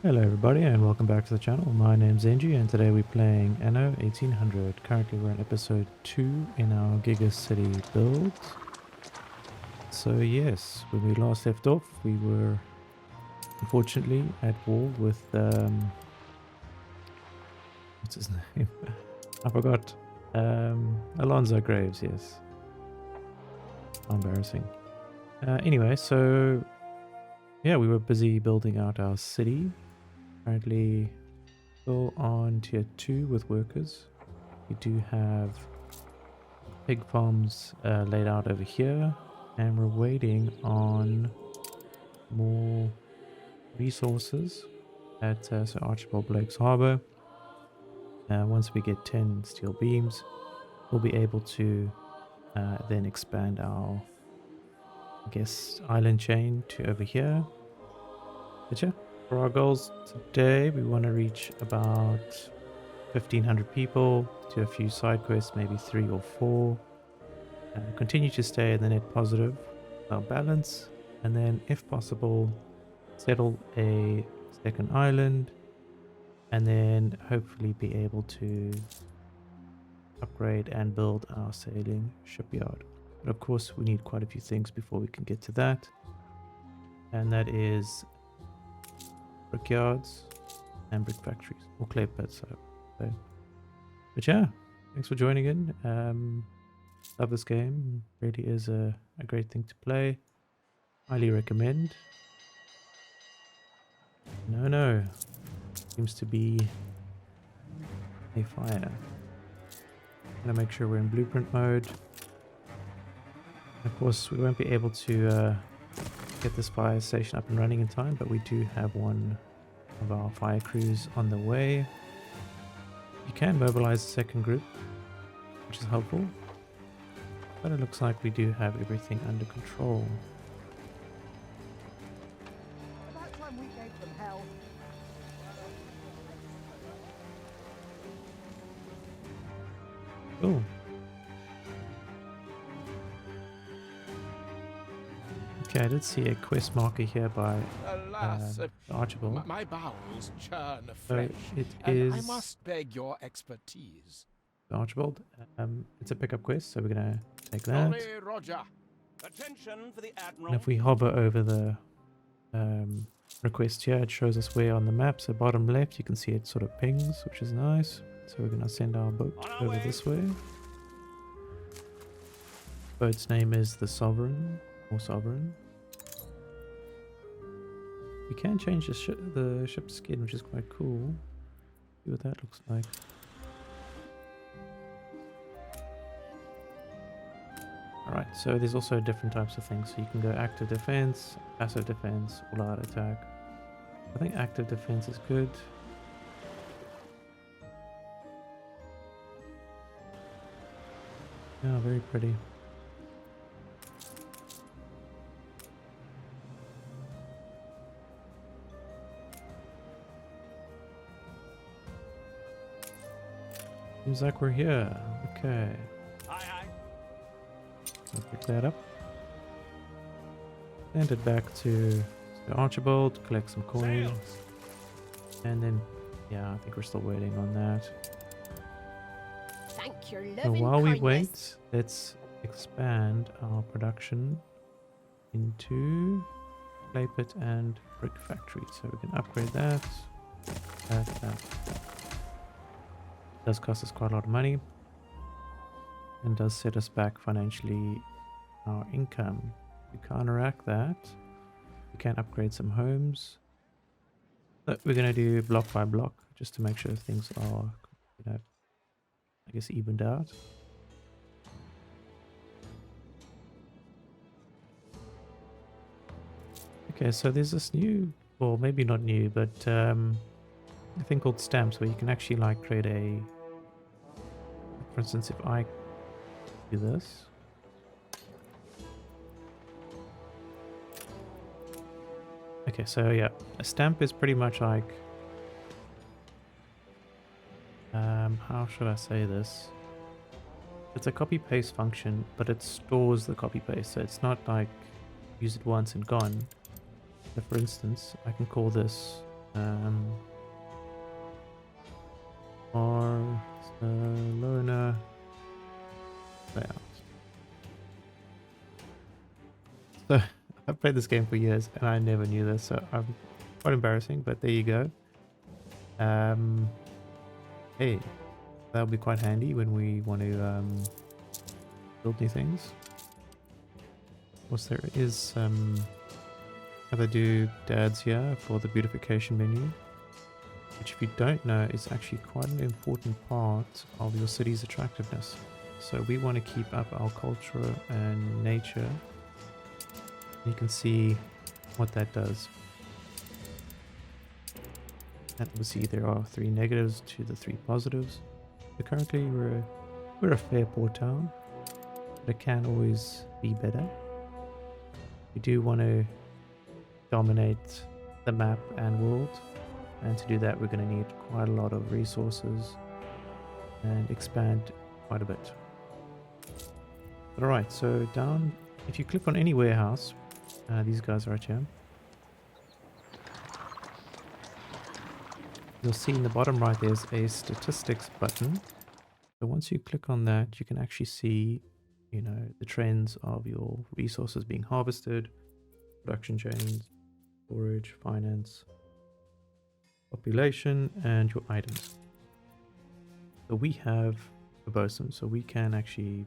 Hello everybody and welcome back to the channel. My name's Zenji and today we're playing Anno 1800. Currently we're in episode 2 in our Giga-City build. So yes, when we last left off we were unfortunately at war with what's his name? I forgot. Alonso Graves, yes. How embarrassing. Anyway, so yeah, we were busy building out our city. Currently still on tier 2 with workers. We do have pig farms laid out over here, and we're waiting on more resources at Sir Archibald Blake's Harbour. Once we get 10 steel beams, we'll be able to then expand our, I guess, island chain to over here. But yeah, for our goals today, we want to reach about 1,500 people, do a few side quests, maybe 3 or 4. Continue to stay in the net positive balance, and then if possible settle a second island, and then hopefully be able to upgrade and build our sailing shipyard. But of course we need quite a few things before we can get to that, and that is brickyards and brick factories or clay pits. So, but yeah, thanks for joining in. Love this game. Really is a great thing to play. Highly recommend. No. Seems to be a fire. Gonna make sure we're in blueprint mode. Of course, we won't be able to get this fire station up and running in time, but we do have one of our fire crews on the way. You can mobilize a second group, which is helpful. But it looks like we do have everything under control. About time we gave them hell. Cool. Okay, I did see a quest marker here by Alas, Archibald. my bowels churn So afresh, it and is I must beg your expertise. Archibald. It's a pickup quest, so we're gonna take that. Sorry, Roger. Attention for the And Admiral. if we hover over the request here, it shows us where on the map. So bottom left, you can see it sort of pings, which is nice. So we're gonna send our boat On our over way. this way. Boat's name is the Sovereign or Sovereign. You can change the ship's skin, which is quite cool. See what that looks like. Alright, so there's also different types of things. So you can go active defense, passive defense, all out attack. I think active defense is good. Yeah, very pretty. Seems like we're here. Okay. Aye. I'll pick that up. Send it back to Sir Archibald, collect some coins. Sails. And then, yeah, I think we're still waiting on that. Thank your So loving while we kindness. wait, let's expand our production into clay pit and brick factory. So we can upgrade that. That. Does cost us quite a lot of money. And does set us back financially our income. To counteract that, we can upgrade some homes. But we're going to do block by block just to make sure things are, you know, I guess evened out. Okay, so there's this new, well, maybe not new, but a thing called stamps where you can actually like create a, for instance, if I do this. Okay, so yeah, a stamp is pretty much like, how should I say this? It's a copy paste function, but it stores the copy paste, so it's not like use it once and gone. So for instance, I can call this Barcelona layout. So I've played this game for years and I never knew this, so I'm quite embarrassing, but there you go. Hey, that'll be quite handy when we want to build new things. Of course, there is some other doodads here for the beautification menu, which, if you don't know, is actually quite an important part of your city's attractiveness. So we want to keep up our culture and nature. You can see what that does. And obviously there are 3 negatives to the 3 positives. So currently we're a fair port town, but it can always be better. We do want to dominate the map and world, and to do that we're going to need quite a lot of resources and expand quite a bit. Alright, so down, if you click on any warehouse, these guys are right here, you'll see in the bottom right there's a statistics button. So once you click on that, you can actually see, you know, the trends of your resources being harvested, production chains, storage, finance, population, and your items. So we have a bosun, so we can actually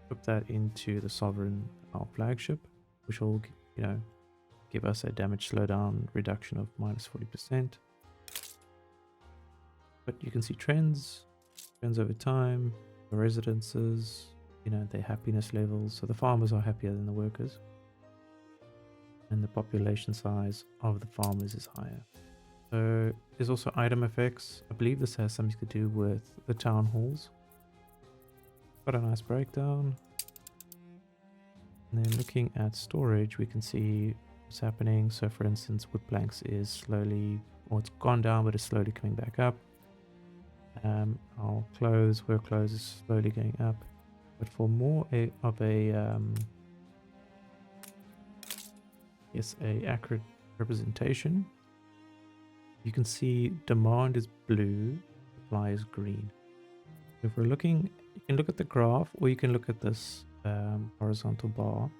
put that into the sovereign, our flagship, which will, you know, give us a damage slowdown reduction of -40%. But you can see trends over time, the residences, you know, their happiness levels. So the farmers are happier than the workers, and the population size of the farmers is higher. So there's also item effects. I believe this has something to do with the town halls. Got a nice breakdown. And then looking at storage, we can see what's happening. So for instance, wood planks is slowly, or it's gone down, but it's slowly coming back up. Our clothes, work clothes, is slowly going up. But for more of a accurate representation, you can see demand is blue, supply is green. If we're looking, you can look at the graph, or you can look at this horizontal bar.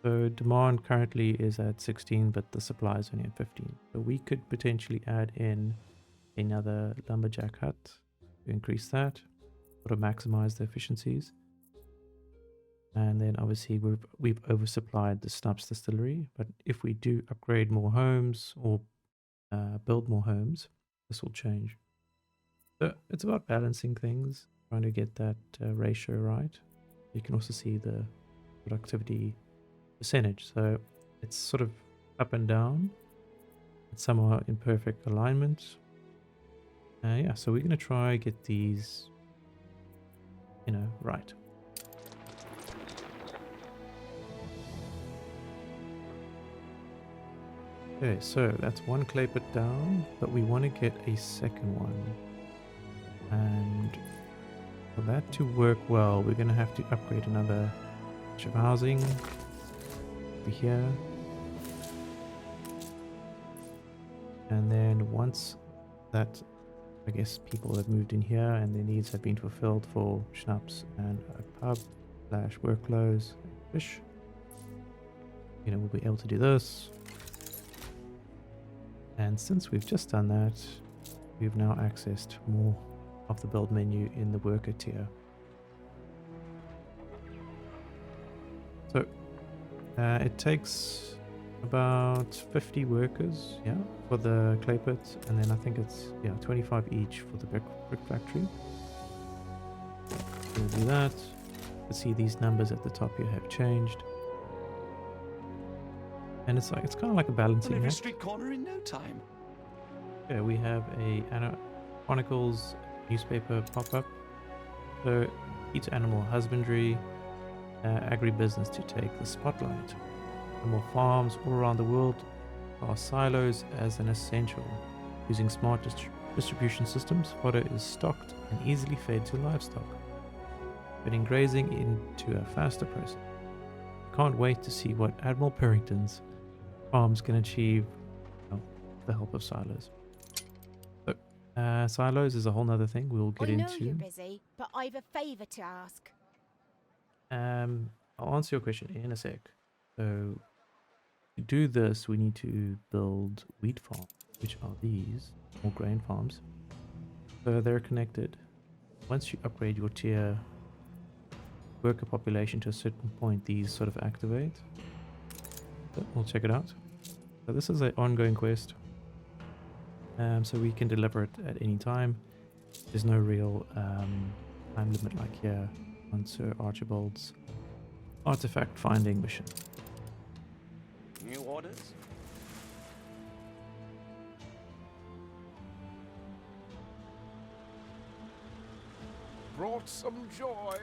So demand currently is at 16, but the supply is only at 15. So we could potentially add in another lumberjack hut to increase that, or to maximize the efficiencies. And then obviously we've oversupplied the Snaps distillery, but if we do upgrade more homes or build more homes, this will change. So it's about balancing things, trying to get that ratio right. You can also see the productivity percentage. So it's sort of up and down. It's somewhat in perfect alignment. Yeah, so we're going to try get these, you know, right. Okay, so that's one clay pit down, but we want to get a second one. And for that to work well, we're going to have to upgrade another bunch of housing over here. And then once that, I guess, people have moved in here and their needs have been fulfilled for schnapps and a pub / work clothes and fish, you know, we'll be able to do this. And since we've just done that, we've now accessed more of the build menu in the worker tier. So it takes about 50 workers, yeah, for the clay pit, and then I think it's 25 each for the brick factory. We'll do that. You see these numbers at the top here have changed, and it's kind of like a balancing On every act. street corner in no time. Yeah, we have a Anno Chronicles Newspaper pop-up. So each animal husbandry, agribusiness to take the spotlight. Animal farms all around the world are silos as an essential. Using smart distribution systems, fodder is stocked and easily fed to livestock, fitting grazing into a faster process. Can't wait to see what Admiral Perrington's farms can achieve the help of silos. So, silos is a whole nother thing we'll get I know into. you're busy, but I've a favour to ask. I'll answer your question in a sec. So, to do this, we need to build wheat farms, which are these, or grain farms. So they're connected. Once you upgrade your tier worker population to a certain point, these sort of activate. So we'll check it out. So this is an ongoing quest. So we can deliver it at any time. There's no real time limit like here on Sir Archibald's artifact finding mission. New orders? Brought some joy.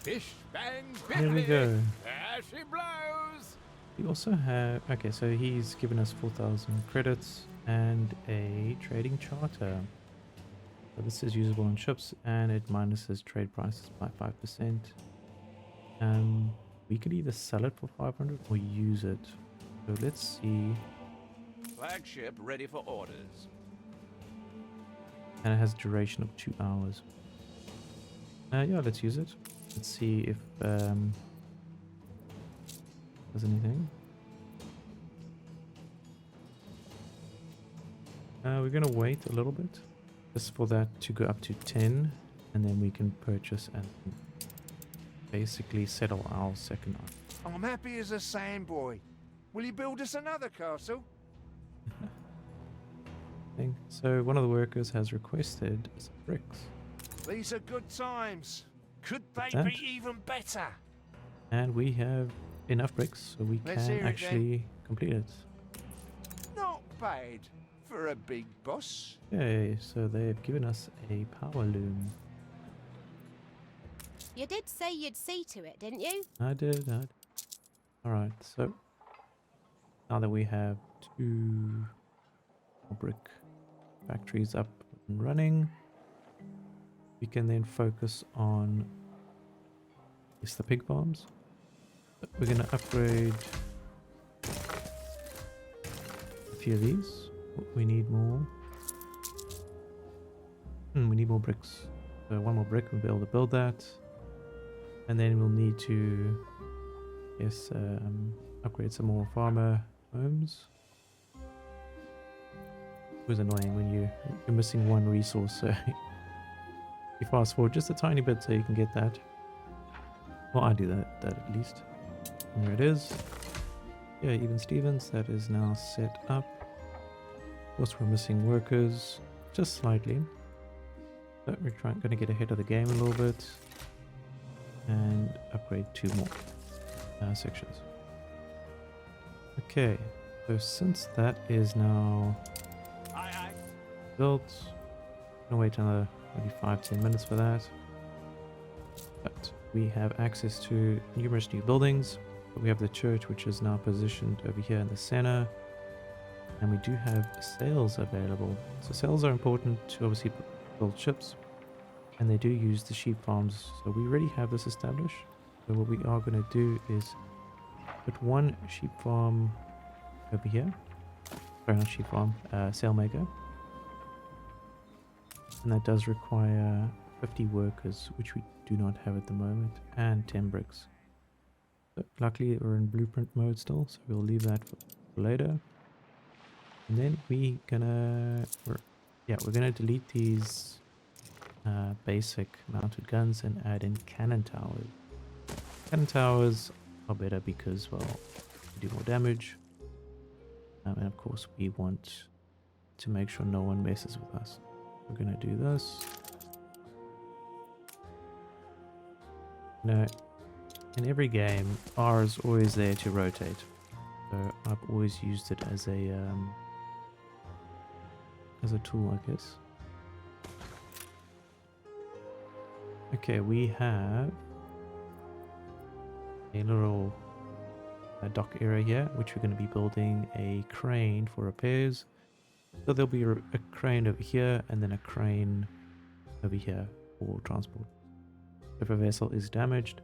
Bish bang There we biffy. go. There she blows. We also have, okay, so he's given us 4,000 credits and a trading charter. So this is usable on ships and it minuses trade prices by 5%. We could either sell it for 500 or use it. So let's see. Flagship ready for orders. And it has a duration of 2 hours. Yeah, let's use it. Let's see if there's anything. We're gonna wait a little bit just for that to go up to 10, and then we can purchase and basically settle our second item. I'm happy as a sandboy. Will you build us another castle? Thing. So one of the workers has requested some bricks, These are good times. Could they that? be even better? and we have enough bricks so we Let's can hear it then. actually complete it. Not bad for a big boss. Okay, so they've given us a power loom. You did say you'd see to it, didn't you? I did. Alright, so now that we have 2 more brick factories up and running, we can then focus on the pig farms. We're going to upgrade a few of these. We need more. We need more bricks. So 1 more brick, we'll be able to build that. And then we'll need to, yes, upgrade some more farmer homes. It was annoying when you're missing 1 resource, so you fast forward just a tiny bit so you can get that. Well, I do that at least. And there it is. Yeah, even Stevens, that is now set up. Of course, we're missing workers just slightly, but we're going to get ahead of the game a little bit and upgrade 2 more sections. Okay, so since that is now Aye, aye. built, I'm gonna wait another maybe 5-10 minutes for that. But we have access to numerous new buildings. We have the church, which is now positioned over here in the center, and we do have sails available. So sails are important to obviously build ships, and they do use the sheep farms. So we already have this established. So what we are going to do is put 1 sheep farm over here. Sorry, not sheep farm, sail maker. And that does require 50 workers, which we do not have at the moment, and 10 bricks. But luckily we're in blueprint mode still, so we'll leave that for later. And then we're gonna delete these basic mounted guns and add in cannon towers. Cannon towers are better because, well, they do more damage. And of course we want to make sure no one messes with us. We're gonna do this. Now, in every game, R is always there to rotate. So I've always used it as a tool, I guess. Okay, we have a little dock area here, which we're going to be building a crane for repairs. So there'll be a crane over here and then a crane over here for transport. If a vessel is damaged,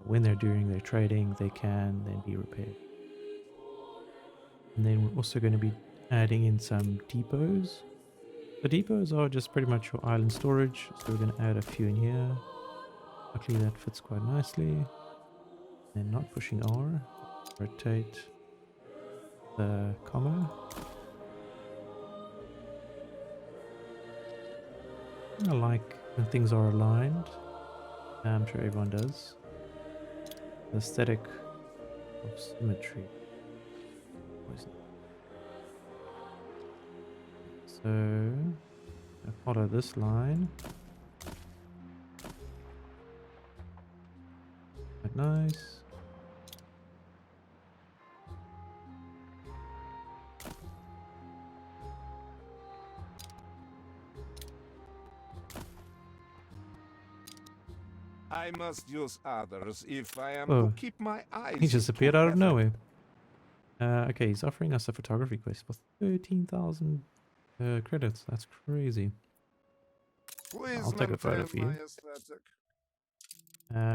when they're doing their trading, they can then be repaired. And then we're also going to be adding in some depots. The depots are just pretty much your island storage, so we're going to add a few in here. Luckily that fits quite nicely. And not pushing R. Rotate the comma. I like when things are aligned. I'm sure everyone does. The aesthetic of symmetry. So I follow this line. Quite nice. I must use others if I am Oh, to keep my eyes. he just appeared out of together. nowhere. Okay, he's offering us a photography quest for 13,000 credits. That's crazy. Please I'll take a photo maintain for you. my aesthetic.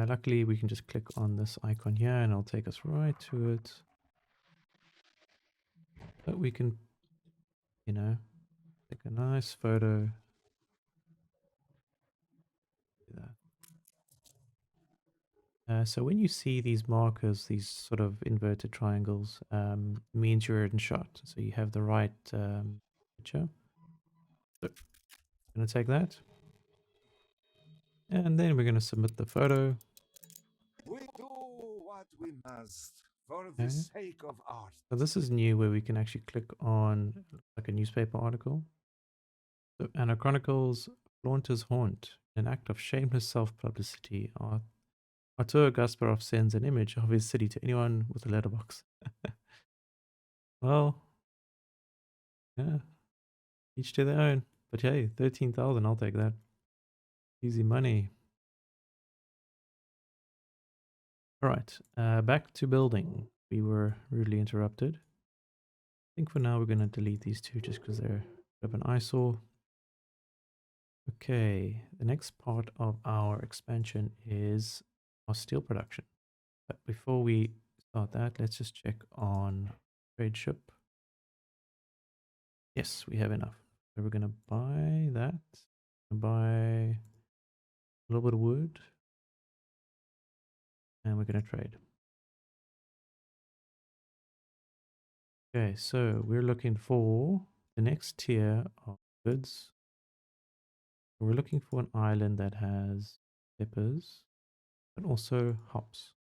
Luckily, we can just click on this icon here and it'll take us right to it. But we can, you know, take a nice photo. Do that. So when you see these markers, these sort of inverted triangles, means you're in shot. So you have the right picture. So I'm going to take that. And then we're going to submit the photo. We do what we must for the Okay. sake of art. So this is new where we can actually click on like a newspaper article. So Anno Chronicles Flaunters Haunt, an act of shameless self-publicity. Artur Gasparov sends an image of his city to anyone with a letterbox. Well, yeah, each to their own. But hey, 13,000, I'll take that. Easy money. All right, back to building. We were rudely interrupted. I think for now we're going to delete these two just because they're a bit of an eyesore. Okay, the next part of our expansion is our steel production. But before we start that, let's just check on trade ship. Yes, we have enough. So we're going to buy that. Buy a little bit of wood. And we're going to trade. Okay, so we're looking for the next tier of goods. We're looking for an island that has peppers, but also hops.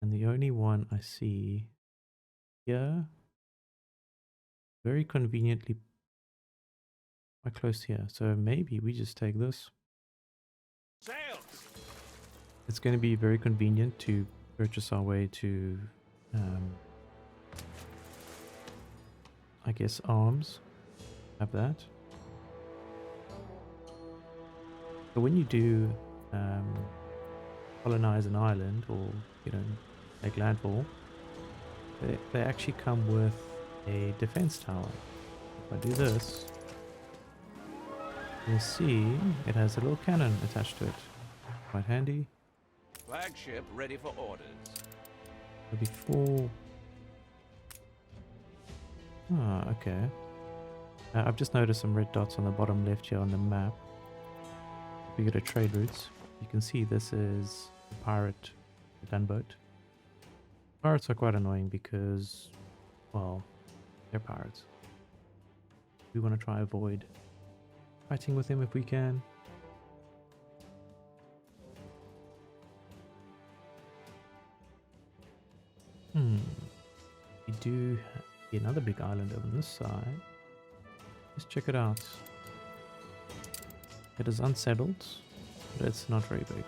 And the only one I see here, very conveniently quite close here. So maybe we just take this. Sails! It's going to be very convenient to purchase our way to, I guess, arms. Have that. So when you do colonize an island or, you know, make landfall, they actually come with a defense tower. If I do this, you'll see it has a little cannon attached to it. Quite handy. Flagship ready for orders. So before... Ah, okay. I've just noticed some red dots on the bottom left here on the map. If we go to trade routes, you can see this is a pirate gunboat. Pirates are quite annoying because, well, they're pirates. We want to try avoid fighting with them if we can. We do have another big island over on this side. Let's check it out. It is unsettled, but it's not very big.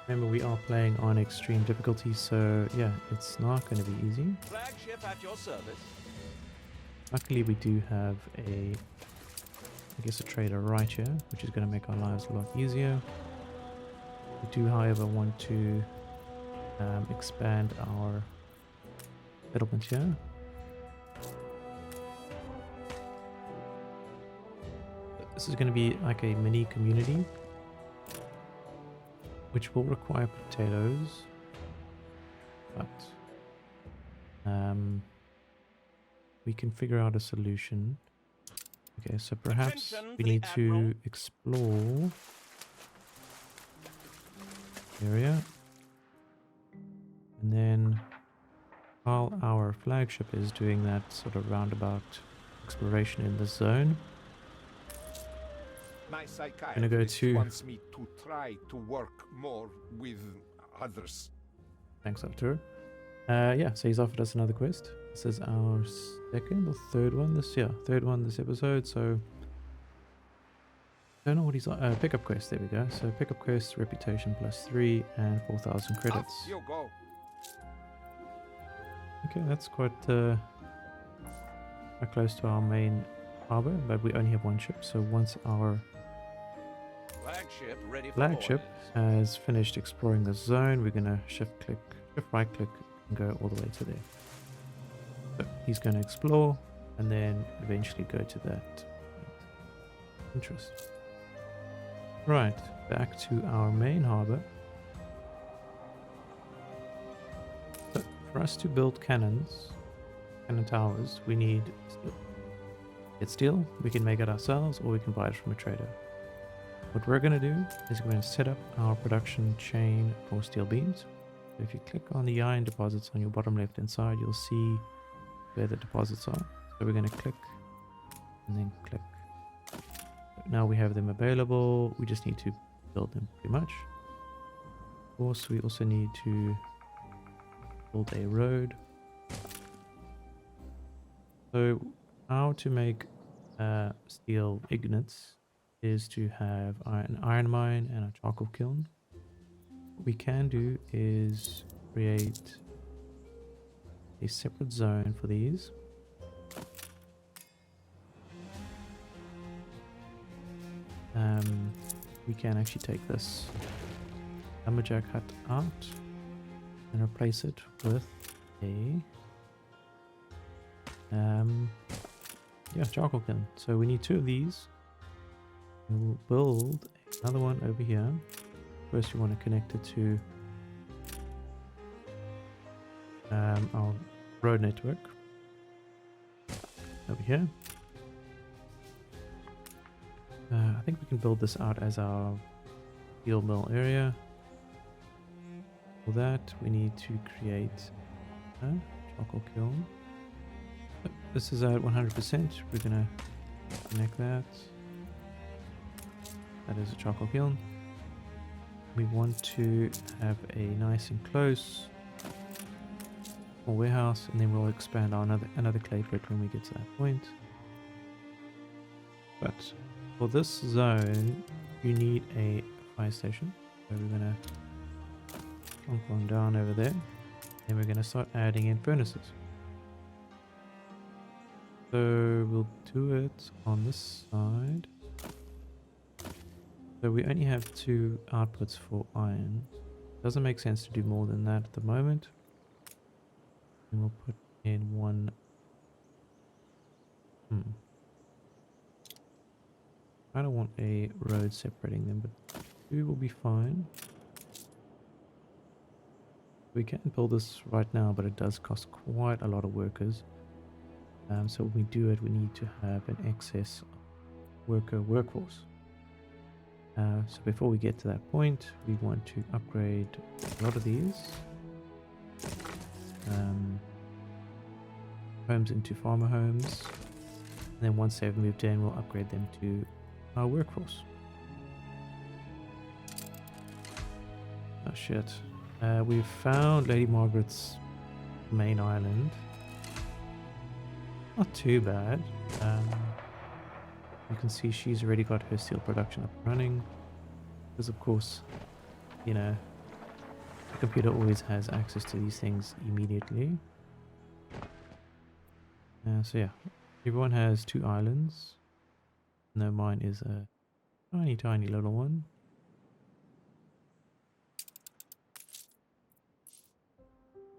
Remember, we are playing on extreme difficulty, so yeah, it's not going to be easy. Flagship at your service. Luckily, we do have I guess a trader right here, which is going to make our lives a lot easier. We do, however, want to expand our settlement here. This is going to be like a mini community, which will require potatoes, but we can figure out a solution. Okay, so perhaps Attention we for the need to Admiral. explore area, and then while our flagship is doing that sort of roundabout exploration in the zone, My go psychiatrist to- wants me to try to work more with others. thanks Arthur. Yeah, so he's offered us another quest. This is our second or third one this year. Third one this episode, so don't know what he's on. Pickup quest, there we go. So pickup quest, reputation +3 and 4,000 credits. Off you go. Okay, that's quite close to our main harbor, but we only have one ship. So once our Flagship ready for flagship orders. has finished exploring the zone, we're gonna shift right click, and go all the way to there. So he's going to explore and then eventually go to that interest. Right, back to our main harbor. So for us to build cannon towers, we need steel. Get steel, we can make it ourselves or we can buy it from a trader. What we're going to do is we're going to set up our production chain for steel beams. So if you click on the iron deposits on your bottom left hand side, you'll see where the deposits are. So we're going to click and then click. Now we have them available. We just need to build them pretty much. Of course, we also need to build a road. So how to make steel ignits is to have an iron mine and a charcoal kiln. What we can do is create a separate zone for these. We can actually take this lumberjack hut out and replace it with a charcoal kiln. So we need 2 of these. And we'll build another one over here. First you want to connect it to our road network over here. I think we can build this out as our steel mill area. For that we need to create a charcoal kiln. This is at 100%. We're gonna connect that. That is a charcoal kiln. We want to have a nice and close small warehouse, and then we'll expand our another clay pit when we get to that point. But for this zone, you need a fire station. So we're gonna plonk one down over there, and we're gonna start adding in furnaces. So we'll do it on this side. So we only have 2 outputs for iron. Doesn't make sense to do more than that at the moment. And we'll put in 1. I don't want a road separating them, but 2 will be fine. We can build this right now, but it does cost quite a lot of workers. So when we do it, we need to have an excess workforce. So before we get to that point, we want to upgrade a lot of these homes into farmer homes. And then once they've moved in, we'll upgrade them to our workforce. Oh shit. We've found Lady Margaret's main island. Not too bad. You can see she's already got her steel production up and running. Because of course, you know, the computer always has access to these things immediately. So yeah, everyone has 2 islands. No, mine is a tiny little one.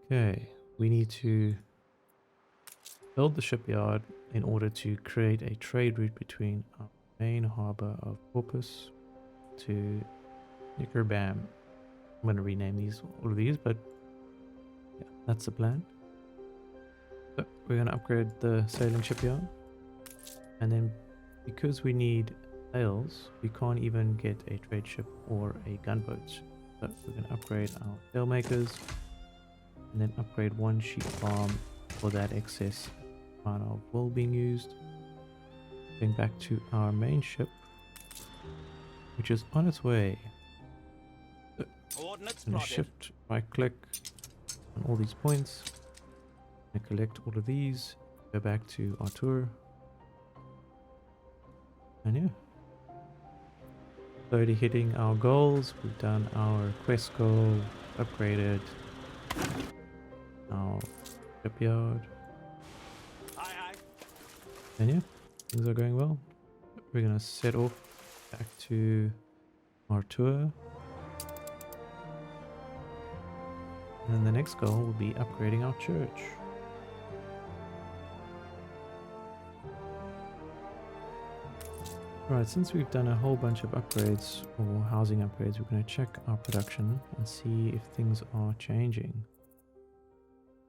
Okay, we need to build the shipyard in order to create a trade route between our main harbor of Porpoise to Nickerbam. I'm going to rename all of these, but yeah, that's the plan. So we're going to upgrade the sailing shipyard. And then because we need sails, we can't even get a trade ship or a gunboat. So we're going to upgrade our sail makers. And then upgrade one sheep farm for that excess amount of wool being used. Going back to our main ship, which is on its way. Coordinates I'm going to plotted. shift right click on all these points and collect all of these, go back to our tour, and yeah, slowly hitting our goals. We've done our quest goal, upgraded our shipyard, Aye, aye. and yeah, things are going well. We're gonna set off back to our tour. And then the next goal will be upgrading our church. Alright, since we've done a whole bunch of upgrades or housing upgrades, we're going to check our production and see if things are changing.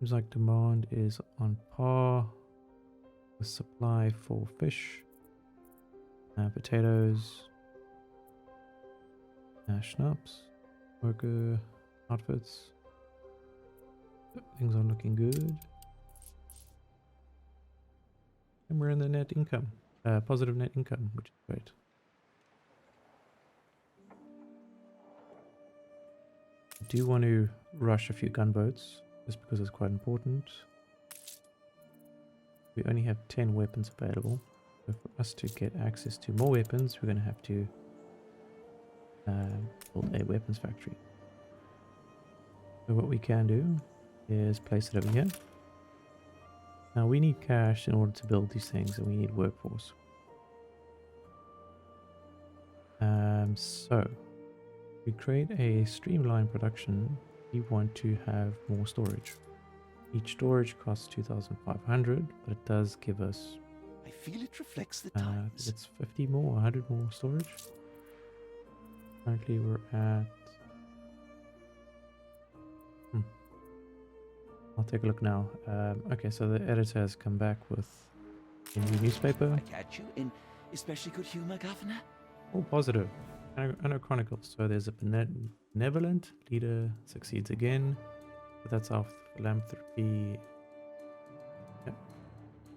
Seems like demand is on par with supply for fish, potatoes, schnapps, worker outfits. Things are looking good. And we're in the net income, positive net income, which is great. I do want to rush a few gunboats, just because it's quite important. We only have 10 weapons available. So for us to get access to more weapons, we're going to have to build a weapons factory. So what we can do is place it over here. Now we need cash in order to build these things, and we need workforce. So we create a streamlined production. We want to have more storage. Each storage costs 2,500, but it does give us I feel it reflects the I think times. it's 50 more, 100 more storage. Currently we're at I'll take a look now. Okay, so the editor has come back with a new newspaper. I catch you in especially good humor, Governor. All positive. Anno Chronicles. So there's a benevolent leader succeeds again. So that's our philanthropy. Yeah.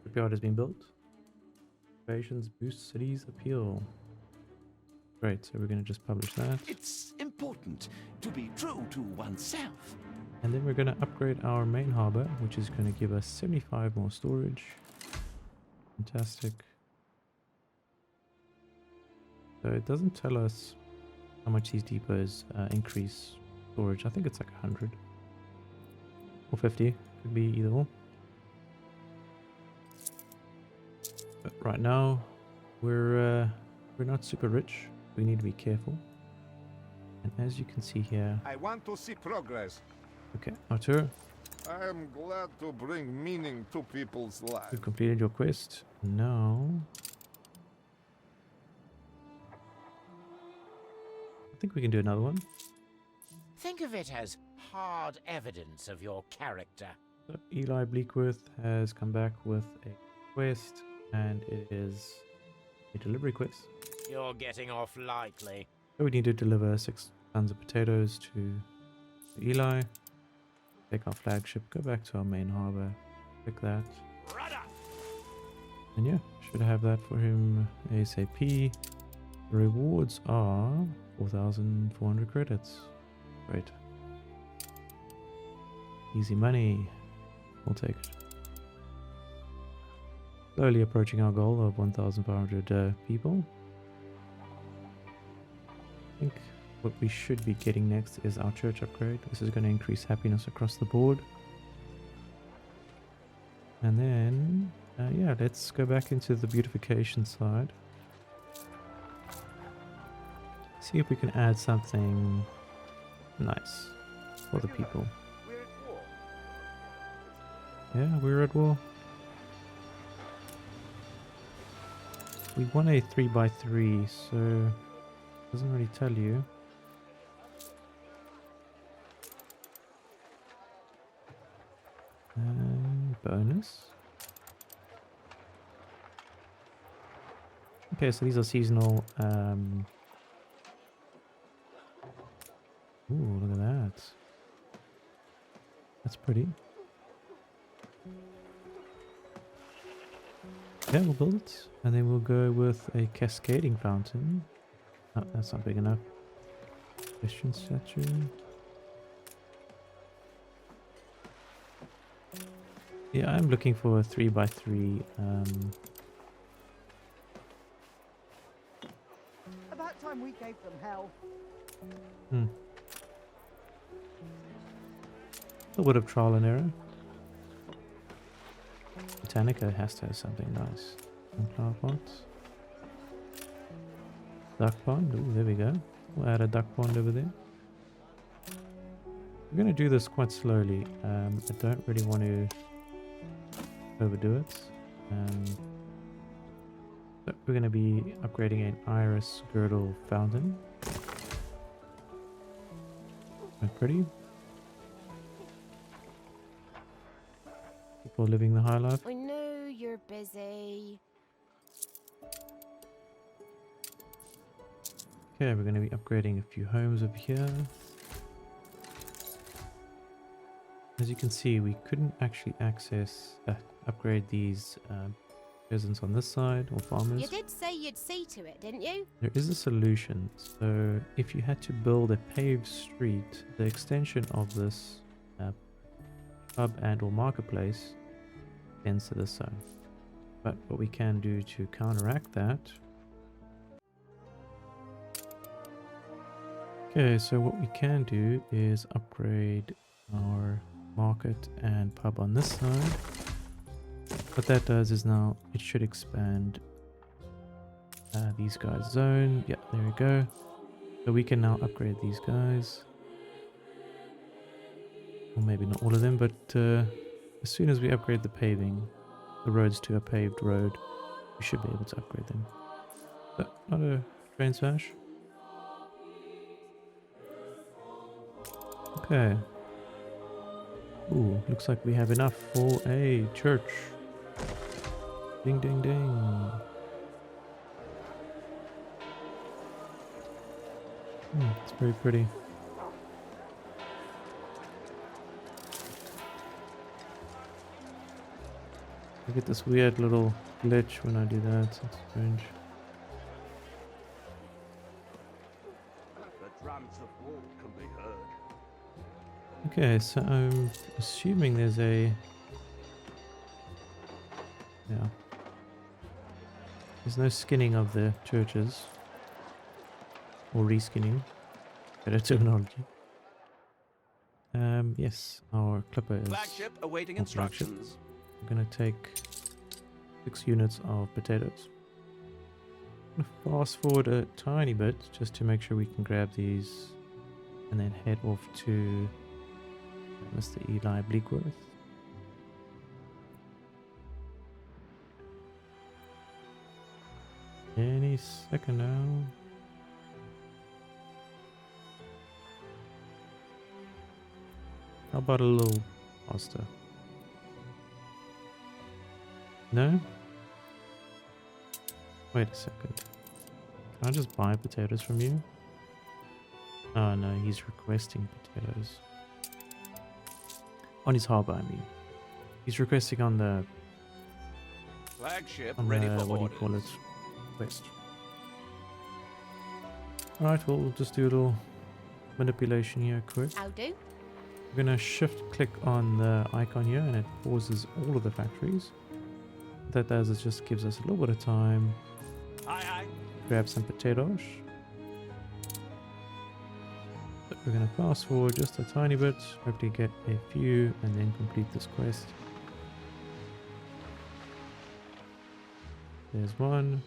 Shipyard has been built. Operations boost cities appeal. Great, so we're going to just publish that. It's important to be true to oneself. And then we're going to upgrade our main harbor, which is going to give us 75 more storage. Fantastic. So it doesn't tell us how much these depots increase storage. I think it's like 100 or 50. Could be either or. But right now, we're not super rich. We need to be careful. And as you can see here, I want to see progress. okay, Arthur, I am glad to bring meaning to people's lives. you've completed your quest. Now, I think we can do another one. Think of it as hard evidence of your character. So Eli Bleakworth has come back with a quest, and it is a delivery quest. You're getting off lightly. So we need to deliver 6 tons of potatoes to Eli. Take our flagship, go back to our main harbor, pick that. Rudder! And yeah, should have that for him ASAP. The rewards are 4,400 credits. Great. Easy money. We'll take it. Slowly approaching our goal of 1,500 people. I think what we should be getting next is our church upgrade. This is going to increase happiness across the board. And then, yeah, let's go back into the beautification side. See if we can add something nice for the people. We're at war. Yeah, we're at war. We want a 3x3, so it doesn't really tell you. bonus. Okay, so these are seasonal. Ooh, look at that. That's pretty. Yeah, we'll build it. And then we'll go with a cascading fountain. Oh, that's not big enough. Christian statue. Yeah, I'm looking for a 3x3. About time we gave them hell. A little bit of trial and error. Botanica has to have something nice. Sunflower pots. Duck pond. Ooh, there we go. We'll add a duck pond over there. We're going to do this quite slowly. I don't really want to overdo it. But we're going to be upgrading an iris girdle fountain. Quite pretty. People living the high life. I know you're busy. Okay, we're going to be upgrading a few homes over here. As you can see, we couldn't actually upgrade these peasants on this side, or farmers. You did say you'd see to it, didn't you? There is a solution. So if you had to build a paved street, the extension of this pub and or marketplace ends to this side. But what we can do to counteract that. Okay, so what we can do is upgrade our market and pub on this side. What that does is now it should expand these guys' zone. Yeah, there we go. So we can now upgrade these guys. Or maybe not all of them, but as soon as we upgrade the paving, the roads to a paved road, we should be able to upgrade them. So, not a train smash. Okay. Ooh, looks like we have enough for a church. Ding, ding, ding. It's very pretty. I get this weird little glitch when I do that. It's strange. The drums of war can be heard. Okay, so I'm assuming there's a... Yeah. There's no skinning of the churches. Or reskinning. Better terminology. Yes, our clipper is... Flagship awaiting Oh, flagship. instructions. I'm gonna take 6 units of potatoes. I'm gonna fast forward a tiny bit just to make sure we can grab these and then head off to Mr. Eli Bleakworth. Any second now. How about a little pasta? No? Wait a second. Can I just buy potatoes from you? Oh no, he's requesting potatoes. On his harbor, I mean. He's requesting on the... Flagship on ready the, for what do orders. you call it? Quest. Alright, well, we'll just do a little manipulation here quick. I'll do. We're going to shift click on the icon here and it pauses all of the factories. What that does is just gives us a little bit of time. Aye, aye. Grab some potatoes. But we're going to fast forward just a tiny bit, hopefully get a few and then complete this quest. There's one.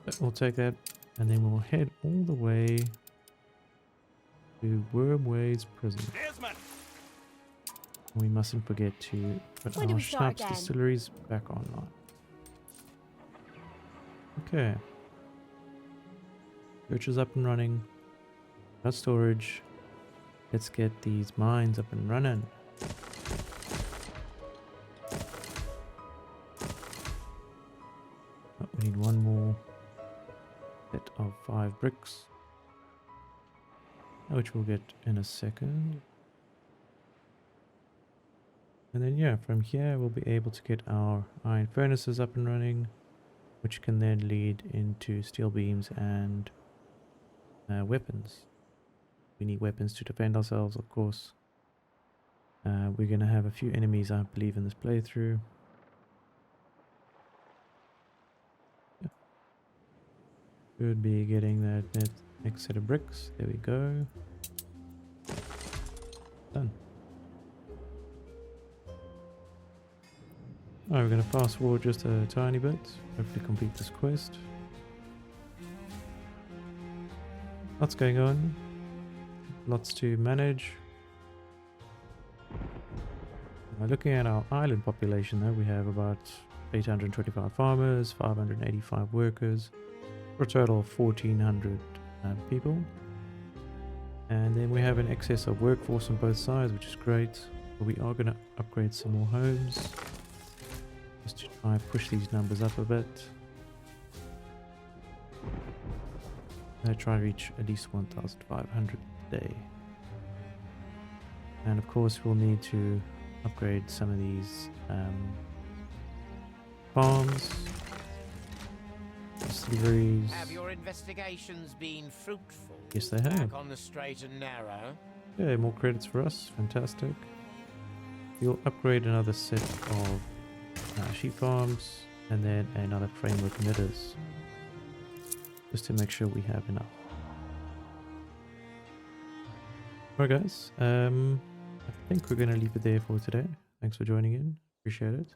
But we'll take that and then we'll head all the way to Wormway's prison. Steersman. We mustn't forget to put When do our we start Schnapps again? distilleries back online. Okay. Church is up and running. Got storage. let's get these mines up and running. Oh, we need one more set of 5 bricks, which we'll get in a second. And then yeah, from here we'll be able to get our iron furnaces up and running, which can then lead into steel beams and weapons. We need weapons to defend ourselves, of course. We're going to have a few enemies, I believe, in this playthrough. Yeah. Should be getting that next set of bricks. There we go. Done. Alright, we're going to fast forward just a tiny bit. Hopefully complete this quest. Lots going on. Lots to manage. Looking at our island population though, we have about 825 farmers, 585 workers, for a total of 1400 people. And then we have an excess of workforce on both sides, which is great. But we are going to upgrade some more homes, just to try and push these numbers up a bit. I try to reach at least 1,500 a day. And of course we'll need to upgrade some of these farms, distilleries. Have your investigations been fruitful? Yes, they have. Back on the straight and narrow? Yeah, more credits for us. Fantastic. We'll upgrade another set of sheep farms and then another framework knitters, just to make sure we have enough. Alright guys, I think we're going to leave it there for today. Thanks for joining in. Appreciate it.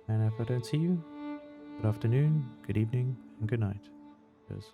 And if I don't see you, good afternoon, good evening, and good night. Cheers.